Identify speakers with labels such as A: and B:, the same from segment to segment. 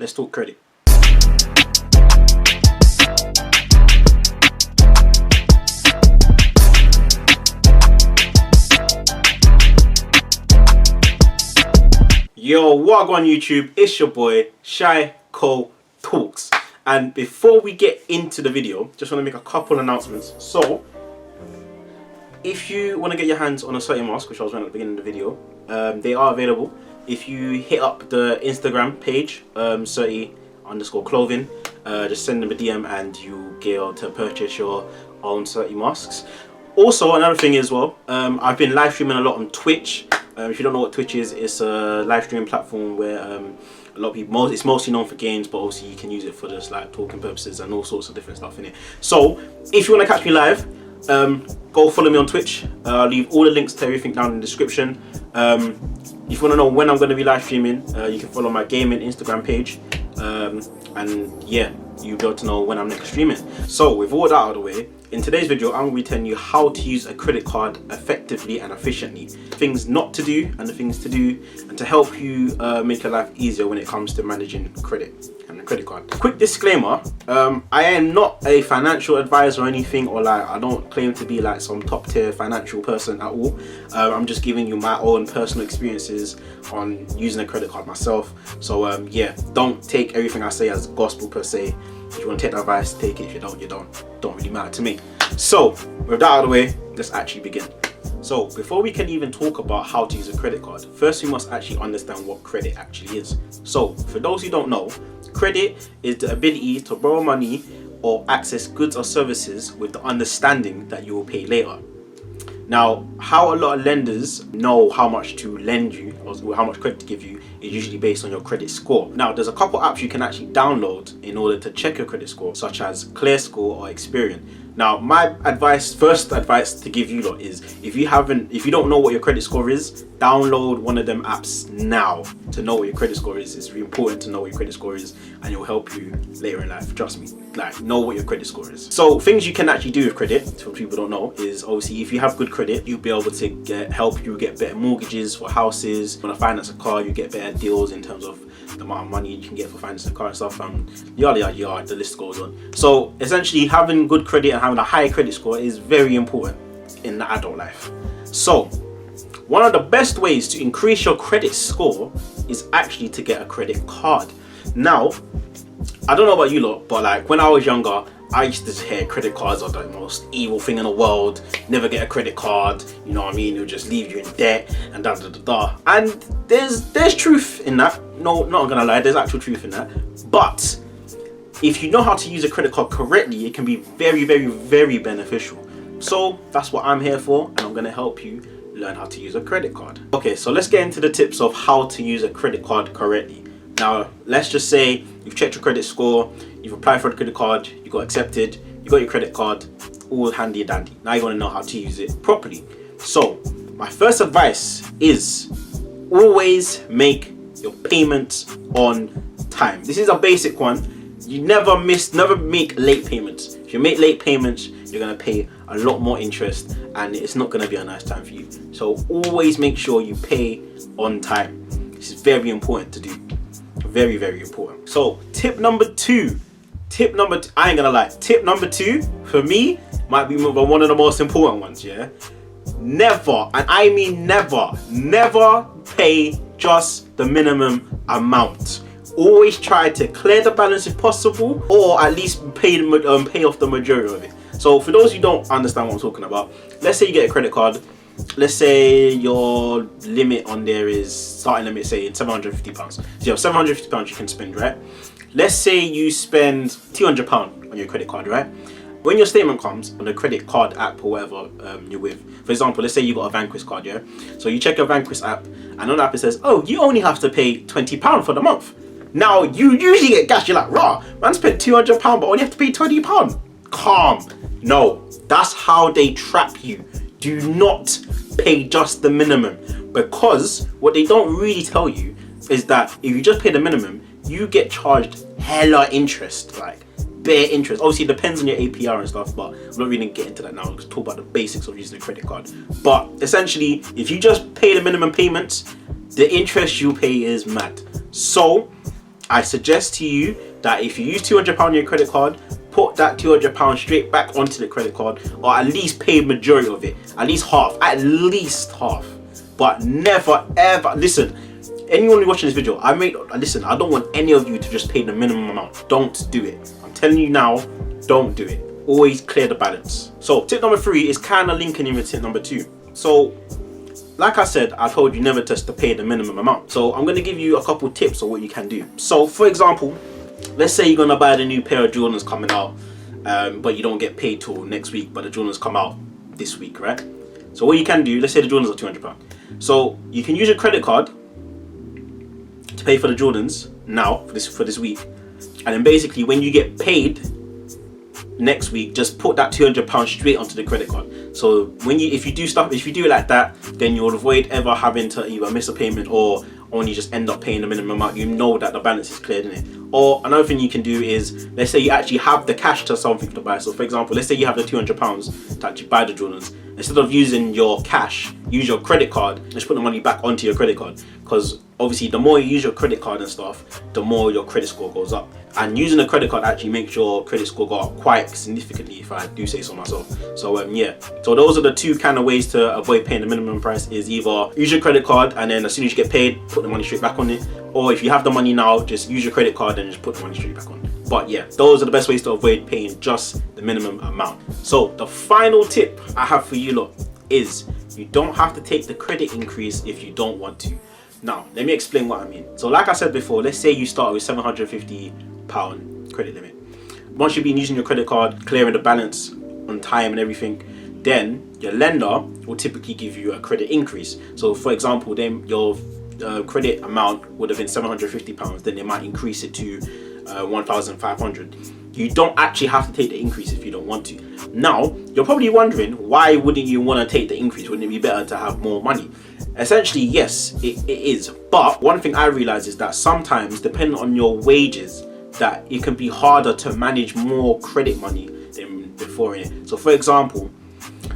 A: let's talk credit. Yo, what on YouTube? It's your boy Shy Co Talks. And before we get into the video, just want to make a couple announcements. So, if you want to get your hands on a certain mask, which I was wearing at the beginning of the video, they are available. If you hit up the Instagram page, certy_clothing, just send them a DM and you'll get able to purchase your own certy masks. Also, another thing as well, I've been live streaming a lot on Twitch. If you don't know what Twitch is, it's a live streaming platform where a lot of people, it's mostly known for games, but obviously you can use it for just like talking purposes and all sorts of different stuff in it. So, if you want to catch me live, go follow me on Twitch. I'll leave all the links to everything down in the description. If you want to know when I'm going to be live streaming, you can follow my gaming Instagram page. And yeah, you'll be able to know when I'm next streaming. So with all that out of the way, in today's video I'm going to be telling you how to use a credit card effectively and efficiently. Things not to do and the things to do, and to help you make your life easier when it comes to managing credit and the credit card. Quick disclaimer, I am not a financial advisor or anything, or like I don't claim to be like some top tier financial person at all. I'm just giving you my own personal experiences on using a credit card myself. So yeah, don't take everything I say as gospel per se. If you want to take the advice, take it. If you don't, you don't. Don't really matter to me. So with that out of the way, let's actually begin. So before we can even talk about how to use a credit card, first we must actually understand what credit actually is. So for those who don't know, credit is the ability to borrow money or access goods or services with the understanding that you will pay later. Now, how a lot of lenders know how much to lend you or how much credit to give you is usually based on your credit score. Now, there's a couple apps you can actually download in order to check your credit score, such as ClearScore or Experian. Now, my first advice to give you lot is if you don't know what your credit score is, download one of them apps now to know what your credit score is. It's really important to know what your credit score is, and it will help you later in life. Trust me, like know what your credit score is. So things you can actually do with credit, so people don't know, is obviously if you have good credit, you'll be able to help you get better mortgages for houses. When you finance a car, you get better deals in terms of the amount of money you can get for financing a car and stuff, and yada yada yada, the list goes on. So essentially, having good credit and having a high credit score is very important in the adult life. So one of the best ways to increase your credit score is actually to get a credit card. Now, I don't know about you lot, but like when I was younger, I used to hear credit cards are the most evil thing in the world. Never get a credit card, you know what I mean? It'll just leave you in debt and da da da da. And there's truth in that. No, not gonna lie, there's actual truth in that. But if you know how to use a credit card correctly, it can be very, very, very beneficial. So that's what I'm here for, and I'm gonna help you learn how to use a credit card. Okay, so let's get into the tips of how to use a credit card correctly. Now, let's just say you've checked your credit score, you've applied for a credit card, you got accepted, you got your credit card, all handy and dandy. Now you want to know how to use it properly. So, my first advice is always make your payments on time. This is a basic one. You never make late payments. If you make late payments, you're going to pay a lot more interest and it's not going to be a nice time for you. So always make sure you pay on time. This is very important to do. Very, very important. So tip number two, I ain't gonna lie, tip number 2 for me might be one of the most important ones. Yeah, never, and I mean never pay just the minimum amount. Always try to clear the balance if possible, or at least pay off the majority of it. So for those who don't understand what I'm talking about, let's say you get a credit card. Let's say your limit on there is starting limit, say £750. So you have £750 you can spend, right? Let's say you spend £200 on your credit card, right? When your statement comes on the credit card app or whatever you're with, for example, let's say you got a Vanquish card, yeah? So you check your Vanquish app, and on the app it says, oh, you only have to pay £20 for the month. Now you usually get gassed. You're like, rah, man spent £200 but only have to pay £20. Calm. No, that's how they trap you. Do not pay just the minimum, because what they don't really tell you is that if you just pay the minimum, you get charged hella interest, like bare interest. Obviously it depends on your APR and stuff, but I'm not really getting into that now. Let's talk about the basics of using a credit card. But essentially, if you just pay the minimum payments, the interest you pay is mad. So I suggest to you that if you use £200 on your credit card, put that £200 straight back onto the credit card, or at least pay majority of it, at least half, but never ever, listen, anyone who's watching this video, I don't want any of you to just pay the minimum amount. Don't do it. I'm telling you now, don't do it. Always clear the balance. So tip number 3 is kind of linking in with tip number 2. So like I said, I told you never just to pay the minimum amount. So I'm going to give you a couple tips on what you can do. So for example, let's say you're going to buy the new pair of Jordans coming out, but you don't get paid till next week, but the Jordans come out this week, right? So what you can do, let's say the Jordans are £200. So you can use your credit card to pay for the Jordans now for this week, and then basically when you get paid next week, just put that £200 straight onto the credit card. So if you do it like that, then you'll avoid ever having to either miss a payment or only just end up paying the minimum amount. You know that the balance is cleared in it. Or another thing you can do is, let's say you actually have the cash to something to buy. So for example, let's say you have the £200 to actually buy the Jordans. Instead of using your cash, use your credit card. Just put the money back onto your credit card, because obviously the more you use your credit card and stuff, the more your credit score goes up. And using a credit card actually makes your credit score go up quite significantly, if I do say so myself. So yeah, so those are the two kind of ways to avoid paying the minimum price, is either use your credit card and then as soon as you get paid, put the money straight back on it, or if you have the money now, just use your credit card and just put the money straight back on it. But yeah, those are the best ways to avoid paying just the minimum amount. So the final tip I have for you lot is, you don't have to take the credit increase if you don't want to. Now, let me explain what I mean. So like I said before, let's say you start with £750 credit limit. Once you've been using your credit card, clearing the balance on time and everything, then your lender will typically give you a credit increase. So for example, then your credit amount would have been £750, then they might increase it to £1,500. You don't actually have to take the increase if you don't want to. Now, you're probably wondering, why wouldn't you want to take the increase? Wouldn't it be better to have more money? Essentially, yes, it is. But one thing I realize is that sometimes, depending on your wages, that it can be harder to manage more credit money than before. So for example,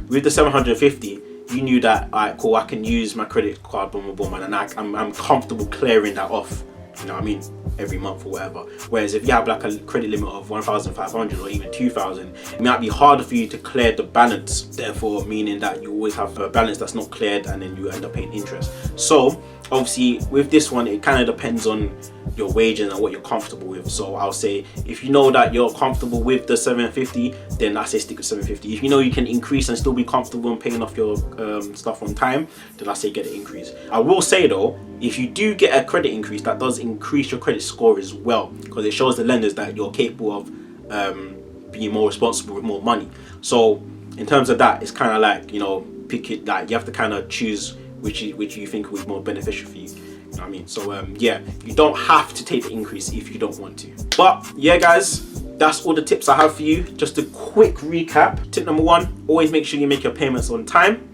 A: with the 750, you knew that, alright, cool, I can use my credit card, boom, boom, boom, and I'm comfortable clearing that off, you know what I mean, every month or whatever. Whereas if you have like a credit limit of 1,500 or even 2,000, it might be harder for you to clear the balance, therefore meaning that you always have a balance that's not cleared and then you end up paying interest. So obviously with this one, it kind of depends on your wages and what you're comfortable with. So I'll say, if you know that you're comfortable with the 750, then I say stick with 750. If you know you can increase and still be comfortable in paying off your stuff on time, then I say get an increase. I will say though, if you do get a credit increase, that does increase your credit score as well, because it shows the lenders that you're capable of being more responsible with more money. So in terms of that, it's kind of like, you know, pick it, like you have to kind of choose which you think will be more beneficial for you. You know what I mean? So yeah, you don't have to take the increase if you don't want to. But yeah guys, that's all the tips I have for you. Just a quick recap. Tip number 1, always make sure you make your payments on time.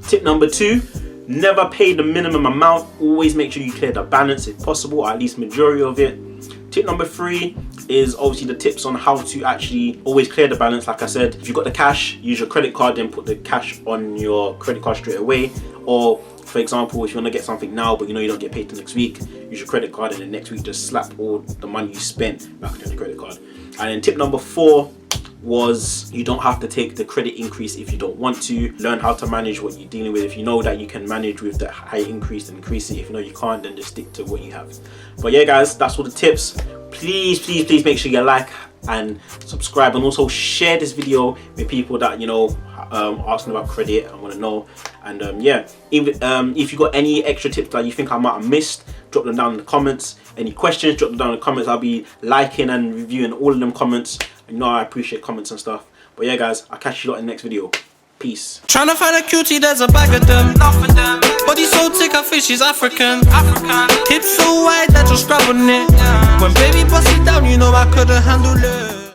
A: Tip number 2, never pay the minimum amount. Always make sure you clear the balance if possible, or at least majority of it. Tip number 3 is obviously the tips on how to actually always clear the balance. Like I said, if you've got the cash, use your credit card, then put the cash on your credit card straight away. Or for example, if you want to get something now but you know you don't get paid till next week, use your credit card and then next week just slap all the money you spent back on your credit card. And then tip number 4 was, you don't have to take the credit increase if you don't want to. Learn how to manage what you're dealing with. If you know that you can manage with the high increase, then increase it. If you know you can't, then just stick to what you have. But yeah guys, that's all the tips. Please make sure you like and subscribe, and also share this video with people that, you know, asking about credit and want to know. And yeah, if you got any extra tips that you think I might have missed, drop them down in the comments. Any questions, drop them down in the comments. I'll be liking and reviewing all of them comments. You know I appreciate comments and stuff. But yeah guys, I'll catch you lot in the next video. Peace.
B: Tryna find a cutie, there's a bag of them. Body so thick, I think she's African. Hips so wide that you're scrubbing it. When baby bust it down, you know I couldn't handle it.